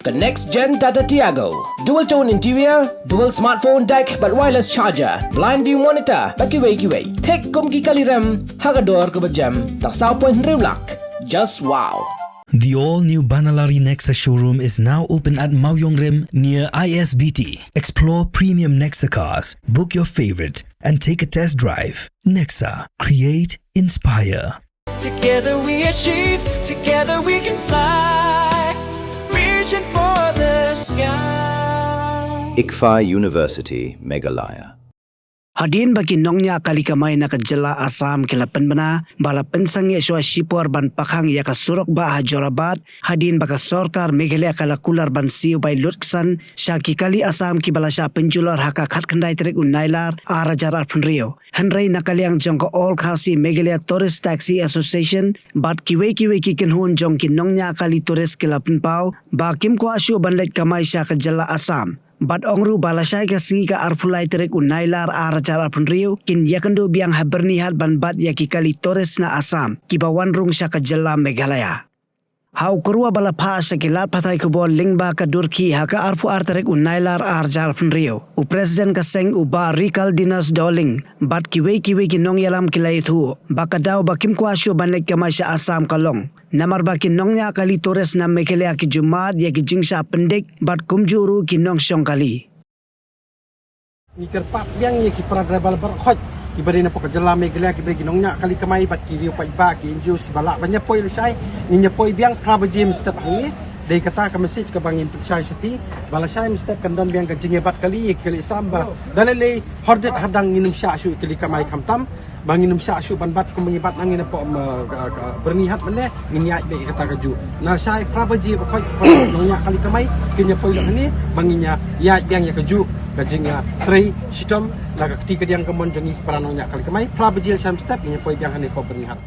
the next-gen Tata Tiago. Dual-tone interior, dual smartphone deck but wireless charger, blind view monitor, pakiway-kiway. Tek kum ki kaliram, hagador ke bejam, tak saupoin rewlak. Just wow. The all-new Banalari Nexa showroom is now open at Mauyong Rim near ISBT. Explore premium Nexa cars, book your favorite, and take a test drive. Nexa. Create, inspire. Together we achieve, together we can fly, reaching for the sky. ICFA University, Meghalaya. Hadin bagi nongnya kali kamay nakajala Assam kilapan bana bala pensang ya shwa shipor ban pakhang ya ka surok ba Jorabat hadin baka sorkar Meghalaya kala kular ban siu bay lutksan syaki kali Assam ki bala sha penjular haka khat khandai trek unailar arajar arpun rio hanrei nakaliang jongko all khasi Meghalaya Tourist Taxi Association bat kiwe ki kenhun jong ki nongnya kali tourist kilapan pau ba kim ko asyu ban lek kamay sha ka jala Assam. Bat ongru balasai ka singi ka arpulai terek unailar arajar arpun rio kin yakendo biang habernihat ban bat yaki kali Torres na Assam kibawan rung sya ka jala Meghalaya. Hau kurua bala pha sa kilat patai kubol lingba ka durki haka arpu arterek unailar arajar arpun rio. U presiden ka seng uba Rikal Dinas Doling bat kiwe ki nong yalam kilai thu baka daw bakim kwasyo banlek kamay sa Assam kalong. Namar baki nongnya kali Torres na Meghalaya ki Jumat ya ki jingsha pendek bat kumjuru ki nong syong kali. Ni kerpak biang ye ki para driver berkhot ki bari na pokajala Meghalaya ki bari nongnya kali kamai bat ki riu pa iba ki injus ki balak banyak poi lesai ni nyapoi biang prabaji mestep ni dei kata ka message ka bangin pensai sepi balasai mestep kandon biang ka jingebat kali samba dalele hordet hadang nginum sya syu kali kamai kamtam banginum sya syu ban bat ko mengibat nangin po bernihat mene nginiat be kata kaju na sai prabaji khoi nongnya kali kamai kinya poi ni banginya ya biang ya kaju kajingnya three system laga ketika diang kemon jengi para nongnya kali kamai prabaji sam step nya poi biang hani ko bernihat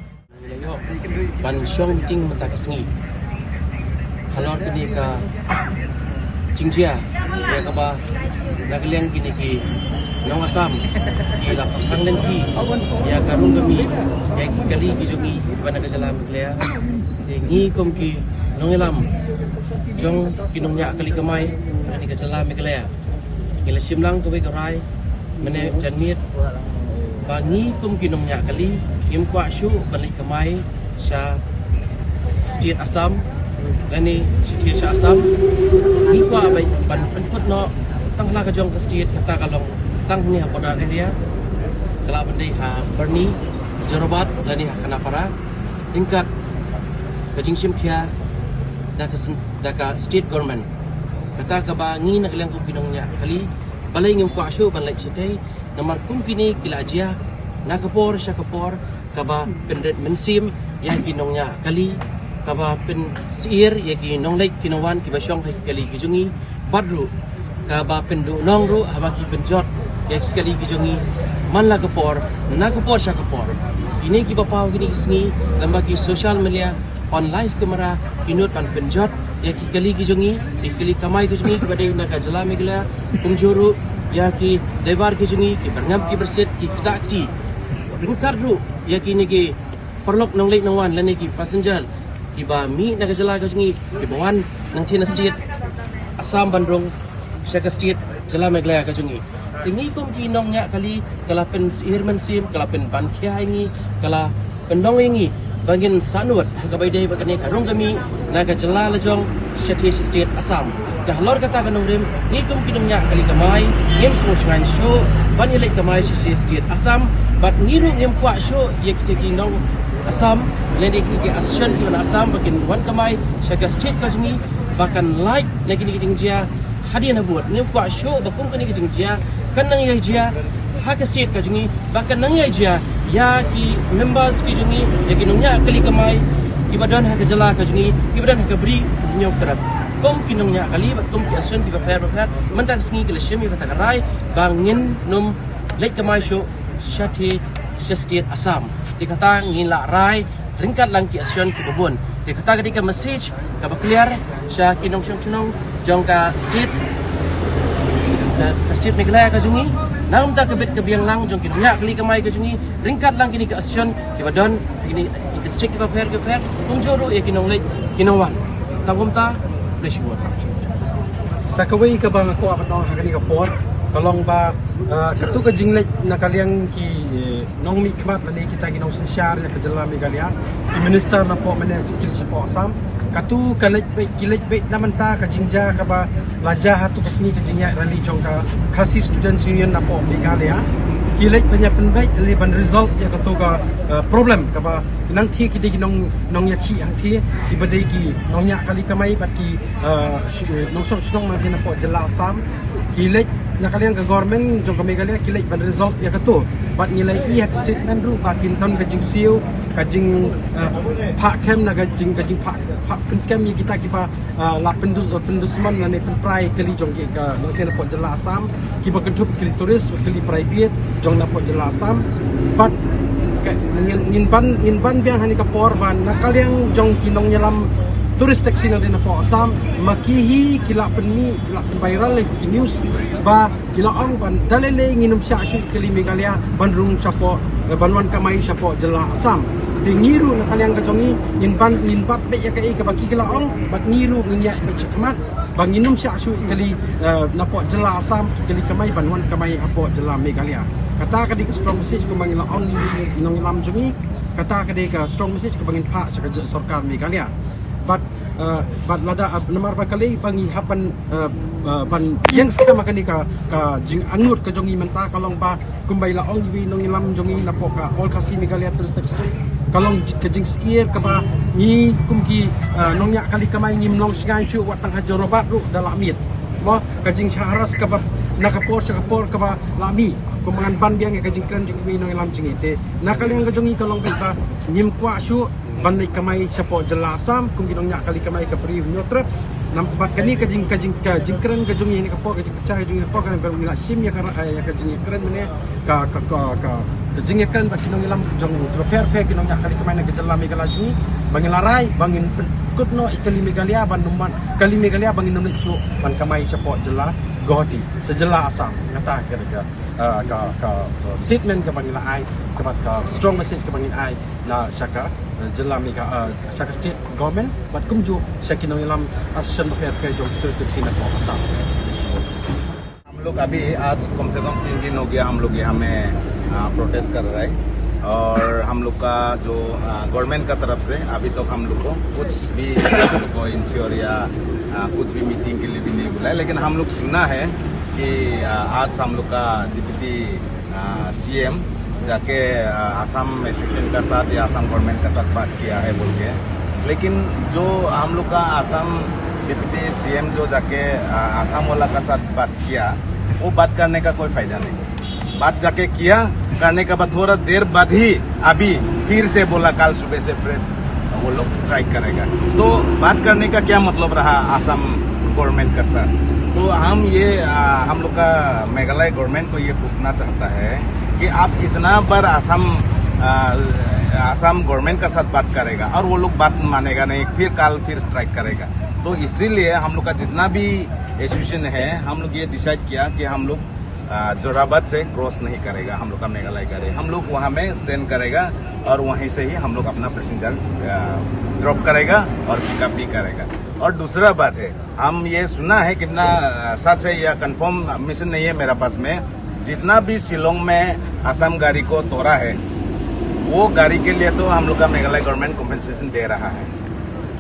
ban syong ting mata kesengi halor kini ka jingjia ya ka ba nagliang kini ki nong Assam ki la pang lengki ya karung kami ya kali ki jongi bana ka jala Meghalaya ni kom ki nong elam jong kinongnya kali kamai ni ka jala Meghalaya ngila simlang to be karai mene janmit bangi kom kinongnya kali im kwa shu balik kamai sha state Assam lani state sha Assam ni kwa bai ban penput no tangla ka jong ka state kata kalong tang ni border area kala bandai ha Berni Jorabat lani ha Khanapara tingkat kajing simkhia daka state government kata ka ba ngi nak lang ko pinongnya kali balai ngim kwa shu ban lek state namar kum kini kila ajia nakapor syakapor kaba pendet mensim yang kinongnya kali kaba pen siir yang kinong lek kinawan kibasyong kali kijungi badru kaba pendu nongru habaki penjot yang kali kijungi man lakapor nakapor syakapor kini kibapau kini kisni lambaki social media on live kamera kinut pan penjot yang kali kijungi kali kamai kijungi kepada nak jala Meghalaya kumjuru ya ki debar kijungi ki berngam ki berset ki takti ringkar dulu ya kini ki perlok nong lek nongwan lani ki passenger ki ba mi nak jala kijungi ki bawan nang tina state Assam Bandung Syaka state jala Meghalaya kijungi ini kom ki nongnya kali kalapen sihirman sim kalapen bankia ini kala pendong ini bangin sanuat kabai dai bakani karung kami nak jala lejong Syati state Assam dah lor kata kanong rim ni kom kinongnya kali kamai ngim semua sengan show ban ilek kamai Syati state Assam bat ngiru ngim kwa show ye kita kinong Assam leni kita Asian kita Assam bakin wan kamai Syaka state kajungi bahkan like lagi ni kijingjia hadiah buat ngim kwa show bakum kani kijingjia kan nang ye jia hak state kajungi bahkan nang ye jia ya ki members kijungi ya kinongnya kali kamai kibadan hak jala kajungi kibadan hak beri nyok terap kom kinongnya kali bat kom ki Asian ki bapar mentak sengi kala syemi kata karai bangin num lek kamai show Syati state Assam dikata ngin la rai ringkat lang ki Asian ki babon dikata ketika message ka clear sya kinong syong jong ka state Meghalaya kajungi nam ta kebet kebiang lang jong kinongnya kali kamai kajungi ringkat lang kini ke Asian ki badon kini district ki bapar punjoro ya kinong lek kinongwan tangum ta bless you Sakaway ka bang ako apat nong hakani ka por kalong ba katu ka jinglek na kaliang ki nong mikmat na kita ginong sinsyar ya kajala megalia ki minister na po mane sikil si po Assam katu kalet be naman ta ka jingja ka ba laja hatu kasini ka jingya rally jong ka khasi students union na po megalia kilet banyak penbaik dari ban result ya katu ka problem ka ba nang thi ki di nong ya ki ang thi ki badai ki nong ya kali kamai bat ki nong song mang na po jala Assam kilet na kalian ke government jong kami kalian kilet ban result ya katu bat nilai i hak statement ru bakin ton ka jing siu ka jing pak kem na ka jing pak pen kem ya kita kipa la pendusman na ne pen prai kali jong ki ka nong na po jala Assam ki ba kentup kali turis kali private jong na po jala Assam bat ngin ban biang hani ka por ban na kalian jong kinong nyelam turis taxi na din na po Assam makihi kila penmi kila viral le ki news ba kila ang ban dalele nginum sya syu kali megalia bandrung chapo banwan kamai chapo jela Assam dingiru na kalian ka jongi ngin bat be ya kai ka baki kila ang bat ngiru ngin ya be chakmat banginum sya syu kali na po jela Assam kali kamai banwan kamai apo jela megalia kata ka di strong message ko mangila ang ni nong lam jongi kata ka di ka strong message ko bangin pak sarkar megalia but lada namar bakali bangi hapan ban yang ska makani ka jing angut ka jongi menta kalong ba kumbai la ong wi nong lam jongi na po ka all kasi megalia terus kalong ka jing sier ka ba ni kumki nong ya kali kamai ngim long singai chu watang hajorobat ru dalamit mo ka jing charas ka ba nakapor ka ba lami kumangan ban biang ka jing kran jing wi nong lam jing ite nakaliang ka jongi kalong ba ngim kwa shu bandai kamai sapo jela Assam kum ginong nya kali kamai ka pri nyotrep nampak kani ka jing keren ka jungi ni ka po ka jing pecah jungi po kan mila sim ya ka jing keren mene ka jing keren ba kinong ilam jong prepare kinong nya kali kamai na ka jela megala jungi bangilarai bangin kutno ikali megalia banduman kali megalia bangin nomit chu ban kamai sapo jela goti sejela Assam kata kira ka statement ka bangila ai ka strong message ka bangin ai na syaka jela mega syaka state government bat kumju syakinong ilam action पे जो tourist scene को आसाम हम लोग अभी आज कम से कम 3 दिन हो गया हम लोग यहाँ में प्रोटेस्ट कर रहे हैं और हम लोग का जो गवर्नमेंट का तरफ से अभी तक हम लोग को कुछ भी को इंश्योर या कुछ भी मीटिंग के लिए भी नहीं बुलाया लेकिन हम लोग सुना है कि आज हम लोग का डिप्टी सीएम जाके आसाम एसोसिएशन का साथ या आसाम गवर्नमेंट का साथ बात किया है बोल के लेकिन जो हम लोग का आसाम डिप्टी सीएम जो जाके आसाम वाला का साथ बात किया वो बात करने का कोई फायदा नहीं बात जाके किया करने का बाद थोड़ा देर बाद ही अभी फिर से बोला कल सुबह से फ्रेश वो लोग स्ट्राइक करेगा तो बात करने का क्या मतलब रहा आसाम गवर्नमेंट का साथ तो हम लोग का मेघालय गवर्नमेंट को ये पूछना चाहता है कि आप कितना बार आसाम गवर्नमेंट का साथ बात करेगा और वो लोग बात मानेगा नहीं फिर स्ट्राइक करेगा तो इसीलिए हम लोग का जितना भी एसोसिएशन है हम लोग ये डिसाइड किया कि हम लोग जोराबाद से क्रॉस नहीं करेगा हम लोग का मेघालय करेगा हम लोग वहाँ में स्टैंड करेगा और वहीं से ही हम लोग अपना पैसेंजर ड्रॉप करेगा और पिकअप भी करेगा और दूसरा बात है हम ये सुना है कितना सच है या कंफर्म मिशन नहीं है मेरा पास में जितना भी शिलोंग में आसाम गाड़ी को तोड़ा है वो गाड़ी के लिए तो हम लोग का मेघालय गवर्नमेंट कॉम्पेंसेशन दे रहा है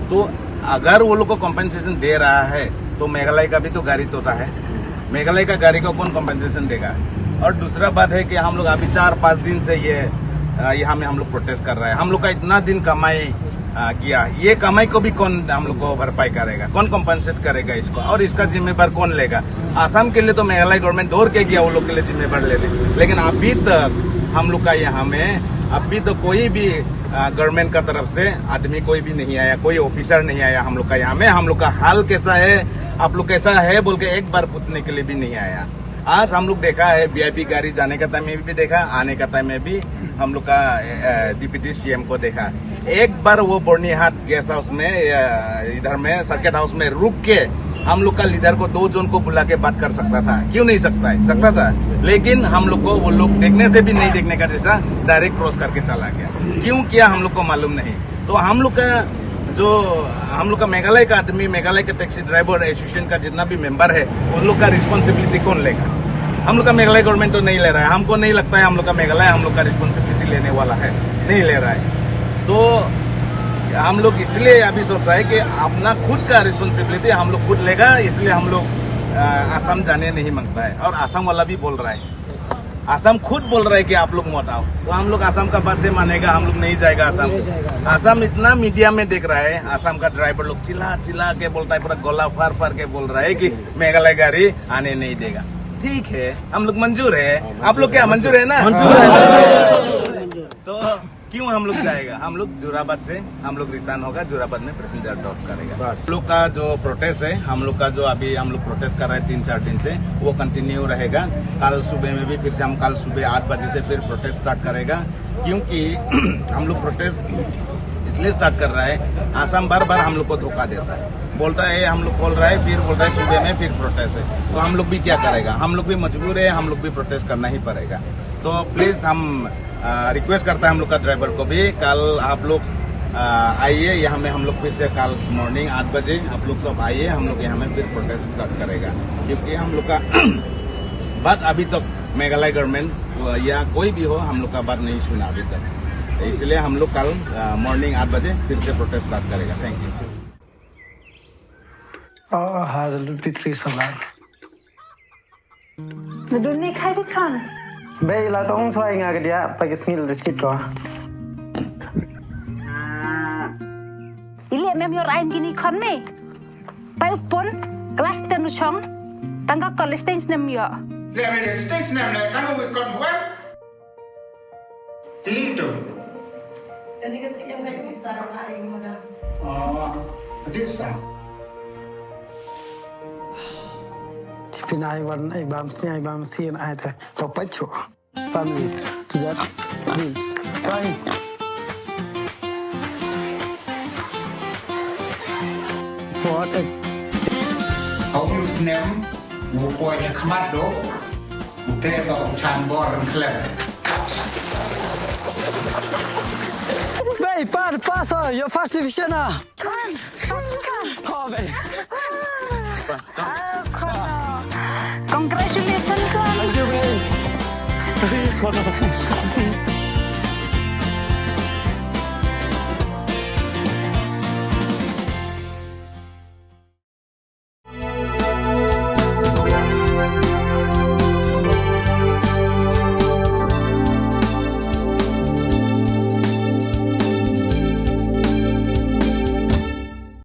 तो अगर वो लोग को कॉम्पेंसेशन दे रहा है तो मेघालय का भी तो गाड़ी तोड़ा है मेघालय का गाड़ी को कौन कॉम्पेंसेशन देगा और दूसरा बात है कि हम लोग अभी 4-5 दिन से यहाँ में हम लोग प्रोटेस्ट कर रहे हैं हम लोग का इतना दिन कमाई किया ये कमाई को भी कौन हम लोग को भरपाई करेगा कौन कॉम्पेंसेट करेगा इसको और इसका जिम्मेदार कौन लेगा आसाम के लिए तो मेघालय गवर्नमेंट दौड़ के गया वो लोग के लिए जिम्मेदार ले लेकिन अभी तक हम लोग का यहाँ में अभी तो कोई भी गवर्नमेंट का तरफ से आदमी कोई भी नहीं आया कोई ऑफिसर नहीं आया हम लोग का यहाँ में हम लोग का हाल कैसा है आप लोग कैसा है बोल के एक बार पूछने के लिए भी नहीं आया आज हम लोग देखा है वीआईपी गाड़ी जाने का टाइम में भी देखा आने का टाइम में भी हम लोग का डिप्टी सीएम को देखा एक बार वो बोर्नीहाट गेस्ट हाउस में इधर में सर्किट हाउस में रुक के हम लोग का लीडर को 2 जन को बुला के बात कर सकता था क्यों नहीं सकता था लेकिन हम लोग को वो लोग देखने से भी नहीं देखने का जैसा डायरेक्ट क्रॉस करके चला गया क्यों किया हम लोग को मालूम नहीं तो हम लोग का जो हम लोग का मेघालय का आदमी, मेघालय के टैक्सी ड्राइवर एसोसिएशन का जितना भी मेंबर है, उन लोग का रिस्पॉन्सिबिलिटी कौन लेगा? हम लोग का मेघालय गवर्नमेंट तो नहीं ले रहा है। हमको नहीं लगता है हम लोग का मेघालय हम लोग का रिस्पॉन्सिबिलिटी लेने वाला है, नहीं ले रहा है। तो हम लोग इसलिए अभी सोच रहे हैं कि अपना खुद का रिस्पॉन्सिबिलिटी हम लोग खुद लेगा, इसलिए हम लोग आसाम जाने नहीं मांगता है। और आसाम वाला भी बोल रहा है, आसाम खुद बोल रहा है कि आप लोग मत आओ, तो हम लोग आसाम का बात से मानेगा, हम लोग नहीं जाएगा आसाम को। आसाम इतना मीडिया में देख रहा है, आसाम का ड्राइवर लोग चिल्ला चिल्ला के बोलता है, पूरा गला फाड़ फाड़ के बोल रहा है कि मेघालय गाड़ी आने नहीं देगा। ठीक है, हम लोग मंजूर है, आप लोग क्या मंजूर है ना? तो क्यों हम लोग जाएगा? हम लोग जोराबाद से हम लोग रिटर्न होगा, जोराबाद में पैसेंजर ड्रॉप करेगा। हम लोग का जो प्रोटेस्ट है, हम लोग का जो अभी हम लोग प्रोटेस्ट कर रहे हैं 3-4 दिन से, वो कंटिन्यू रहेगा। कल सुबह में भी फिर से हम कल सुबह 8 बजे से फिर प्रोटेस्ट स्टार्ट करेगा, क्योंकि हम लोग प्रोटेस्ट इसलिए स्टार्ट कर रहा है, आसाम बार बार हम लोग को धोखा देता है, बोलता है हम लोग बोल रहा है, फिर बोलता है सुबह में फिर प्रोटेस्ट है। तो हम लोग भी क्या करेगा? हम लोग भी मजबूर है, हम लोग भी प्रोटेस्ट करना ही पड़ेगा। तो प्लीज हम रिक्वेस्ट करता है हम लोग का ड्राइवर को भी, कल आप लोग आइए यहाँ में, हम लोग फिर से कल मॉर्निंग 8 बजे आप लोग सब आइए, हम लोग यहाँ में फिर प्रोटेस्ट स्टार्ट करेगा। क्योंकि हम लोग का बात अभी तक मेघालय गवर्नमेंट या कोई भी हो, हम लोग का बात नहीं सुना अभी तक, इसलिए हम लोग कल मॉर्निंग 8 बजे फिर से प्रोटेस्ट स्टार्ट करेगा। Thank you. Dunia khai đi con. Bây là tông xoay ngà cái đĩa, phải cái skill để chít rồi. Ili em yo rain gini con me. Pai upon kelas tenu chong. Tangga college stage nem yo. Le me stage nem le tangga we con buat. Tito. Jadi kasi yang ngai bisa orang lain mana. Oh, this lah. Pinai wan ai bam snyai bam sien ai ta papacho families to that means right for the Ông lúc nem ngủ qua nhà khmat đó, ngủ tê tàu chan bò răng khẹt. Hey, pass your first division ah. Con, pas con. Oh, babe. Congratulations con. Thank you, babe.